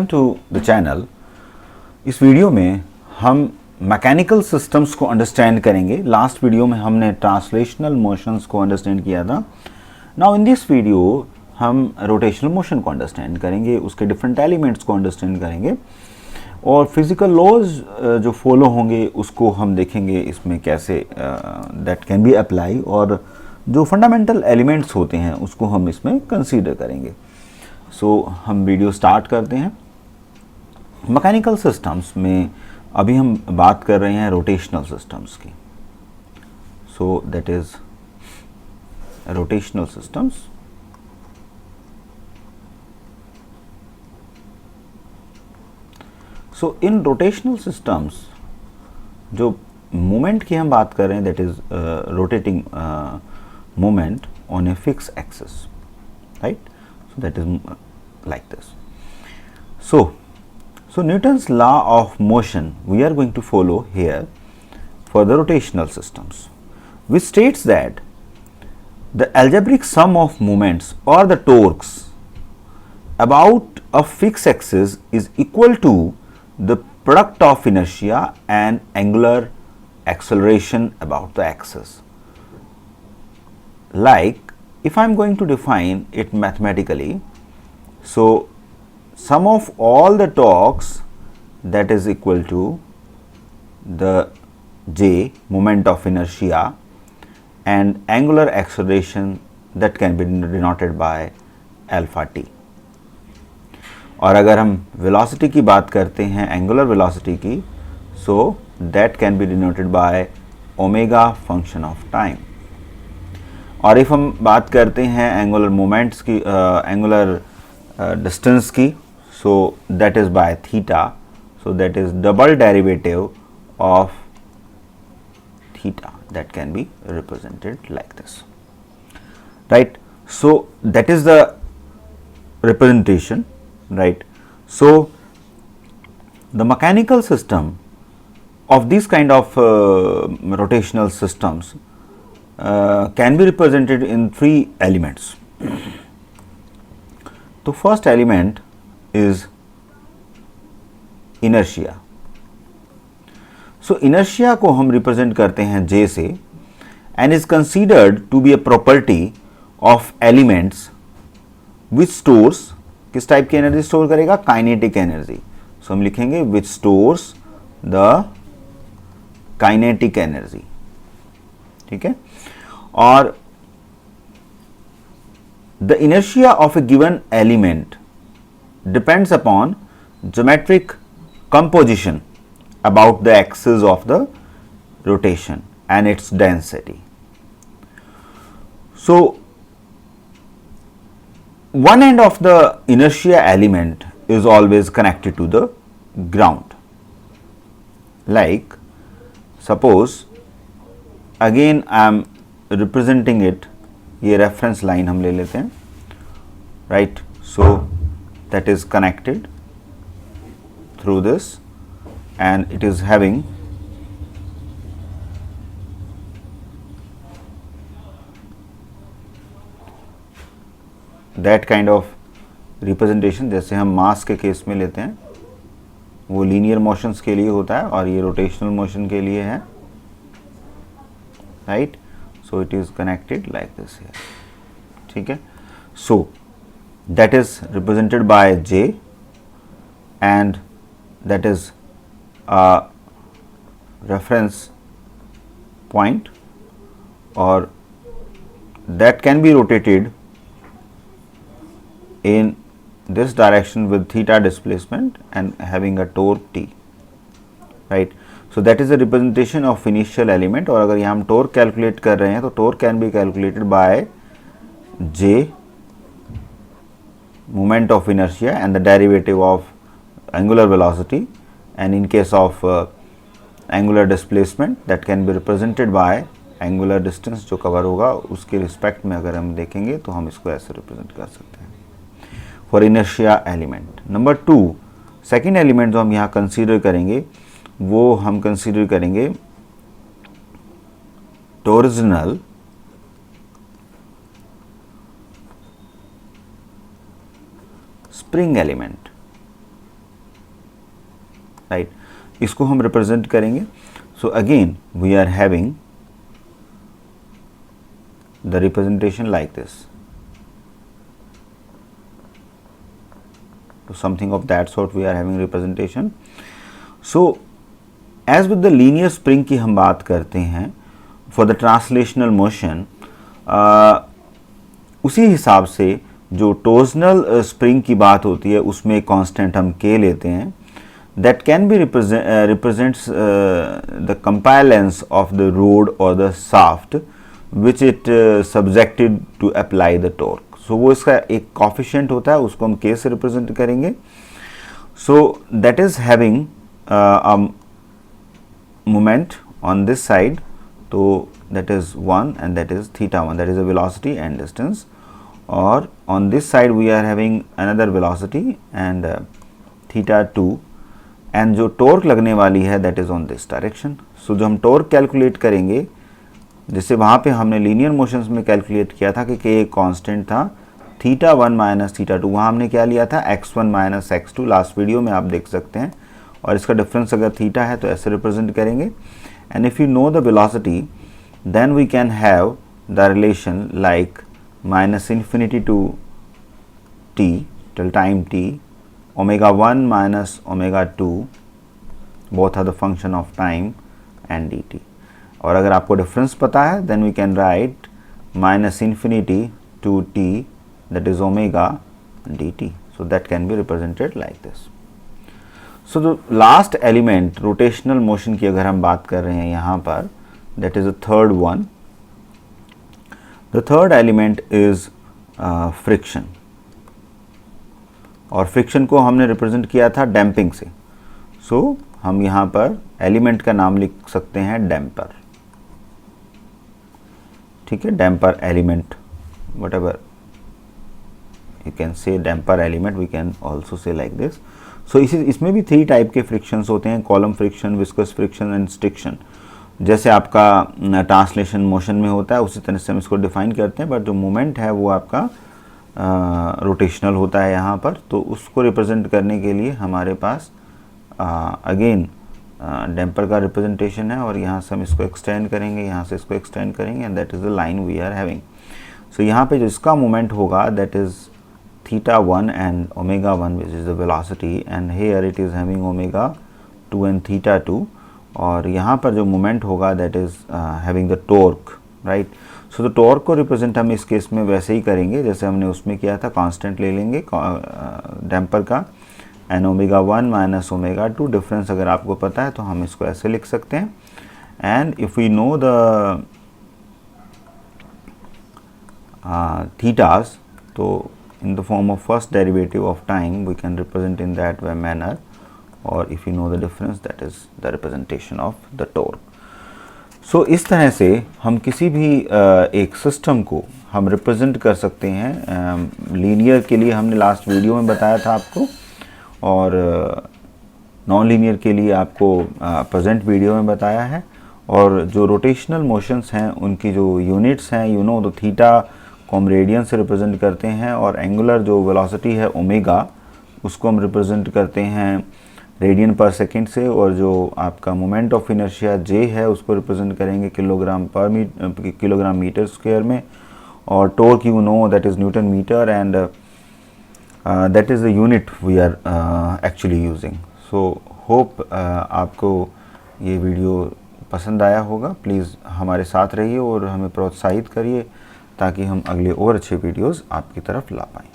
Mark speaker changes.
Speaker 1: To the channel. इस video में हम मैकेनिकल सिस्टम्स को अंडरस्टैंड करेंगे। लास्ट वीडियो में हमने ट्रांसलेशनल मोशंस को अंडरस्टैंड किया था। नाउ इन दिस वीडियो हम रोटेशनल मोशन को अंडरस्टैंड करेंगे, उसके डिफरेंट एलिमेंट्स को अंडरस्टैंड करेंगे और फिजिकल लॉज जो फॉलो होंगे उसको हम देखेंगे इसमें कैसे दैट कैन बी अप्लाई, और जो फंडामेंटल एलिमेंट्स होते हैं उसको हम इसमें कंसीडर करेंगे। सो हम वीडियो स्टार्ट करते हैं। मैकेनिकल सिस्टम्स में अभी हम बात कर रहे हैं रोटेशनल सिस्टम्स की। सो that is rotational systems. So in rotational systems जो मोमेंट की हम बात कर रहे हैं that is rotating moment on a fix axis, right? So that is like this. So Newton's law of motion we are going to follow here for the rotational systems, which states that the algebraic sum of moments or the torques about a fixed axis is equal to the product of inertia and angular acceleration about the axis. Like if I am going to define it mathematically, so sum of all the torques that is equal to the J moment of inertia and angular acceleration that can be denoted by alpha t. और अगर हम velocity की बात करते हैं angular velocity की, so that can be denoted by omega function of time. और if हम बात करते हैं angular moments की angular distance की, so that is by theta, so that is double derivative of theta that can be represented like this, right? So that is the representation, right? So the mechanical system of this kind of rotational systems can be represented in three elements. तो first element is inertia. So inertia को हम represent करते हैं J से and is considered to be a property of elements which stores, किस type की energy store करेगा? Kinetic energy. So हम लिखेंगे which stores the kinetic energy, ठीक है? और the inertia of a given element depends upon geometric composition about the axis of the rotation and its density. So one end of the inertia element is always connected to the ground. Like suppose again I am representing it, ये reference line हम ले लेते हैं, right? So that is connected through this and it is having that kind of representation. जैसे हम मास के case में लेते हैं वो लीनियर मोशंस के लिए होता है और ये रोटेशनल मोशन के लिए है, right? So it is connected like this here, ठीक है? So that is represented by J and that is a reference point, or that can be rotated in this direction with theta displacement and having a torque T, right? So that is the representation of initial element। और अगर यहाँ हम torque calculate कर रहे हैं तो torque can be calculated by J moment of inertia and the derivative of angular velocity, and in case of angular displacement that can be represented by angular distance जो cover होगा उसके respect में अगर हम देखेंगे तो हम इसको ऐसे रिप्रेजेंट कर सकते हैं for inertia element. Number 2 second element जो हम यहाँ कंसीडर करेंगे वो हम कंसीडर करेंगे टॉर्जनल स्प्रिंग एलिमेंट। राइट, इसको हम रिप्रेजेंट करेंगे. So again we are having the representation like this. So something of that sort we are having representation. So as with the linear spring की हम बात करते हैं for the translational motion, उसी हिसाब से जो torsional spring की बात होती है उसमें constant हम k लेते हैं. That can be represents the compliance of the rod or the shaft which it subjected to apply the torque. सो वो इसका एक कोफिशिएंट होता है, उसको हम k से रिप्रेजेंट करेंगे. So that is having moment on this side, तो that is 1 and that is θ1, that is a velocity and distance. और on this side we are having another velocity and θ2, and जो torque लगने वाली है that is on this direction. So जो हम torque calculate करेंगे, जैसे वहाँ पे हमने लीनियर मोशंस में कैलकुलेट किया था कि एक कांस्टेंट था θ1 माइनस θ2, वहाँ हमने क्या लिया था x1 minus x2, last video में आप देख सकते हैं. और इसका डिफरेंस अगर थीटा है तो ऐसे रिप्रेजेंट करेंगे. And if you know the velocity then we can have the relation like -∞ to t till time t, ω1 minus ω2 both are the function of time and dt. और अगर आपको डिफरेंस पता है then we can write -∞ to t that is omega dt. So that can be represented like this. So the last element rotational motion की अगर हम बात कर रहे हैं यहाँ पर, that is the third one. The third element is friction. और friction को हमने represent किया था damping से. So हम यहाँ पर element का नाम लिख सकते हैं damper. ठीक है, damper element, whatever you can say damper element, we can also say like this. So इसमें भी 3 टाइप के फ्रिक्शंस होते हैं, column friction, viscous friction and stiction. जैसे आपका ट्रांसलेशन मोशन में होता है उसी तरह से हम इसको डिफाइन करते हैं, बट जो मोमेंट है वो आपका रोटेशनल होता है यहाँ पर. तो उसको रिप्रेजेंट करने के लिए हमारे पास अगेन डैम्पर का रिप्रेजेंटेशन है, और यहाँ से हम इसको एक्सटेंड करेंगे, यहाँ से इसको एक्सटेंड करेंगे, and that is the line we are having. So यहाँ पे जो इसका मोमेंट होगा that is θ1 and ω1 which is the velocity, and here it is having ω2 and θ2. और यहाँ पर जो मोमेंट होगा that is having the torque, right. So the torque को रिप्रेजेंट हम इस केस में वैसे ही करेंगे जैसे हमने उसमें किया था, कांस्टेंट ले लेंगे डैम्पर का, एंड ω1 माइनस ω2. डिफरेंस अगर आपको पता है तो हम इसको ऐसे लिख सकते हैं. And if we know the thetas, तो in the form of first derivative of time we can represent in that way manner, or if you know the difference that is the representation of the torque. So इस तरह से हम किसी भी एक system को हम रिप्रेजेंट कर सकते हैं. लीनियर के लिए हमने लास्ट वीडियो में बताया था आपको, और नॉन लीनियर के लिए आपको प्रेजेंट वीडियो में बताया है. और जो रोटेशनल मोशंस हैं उनकी जो यूनिट्स हैं, यू नो, तो थीटा को हम रेडियन से रिप्रेजेंट करते हैं, और एंगुलर जो वेलोसिटी है ओमेगा उसको हम रिप्रेजेंट करते हैं रेडियन पर सेकंड से, और जो आपका मोमेंट ऑफ इनर्शिया जे है उसको रिप्रेजेंट करेंगे किलोग्राम मीटर स्क्वायर में. और torque you know that is newton metre, and that is the unit we are actually using. So hope आपको ये वीडियो पसंद आया होगा. प्लीज़ हमारे साथ रहिए और हमें प्रोत्साहित करिए ताकि हम अगले और अच्छे वीडियोस आपकी तरफ ला पाएँ.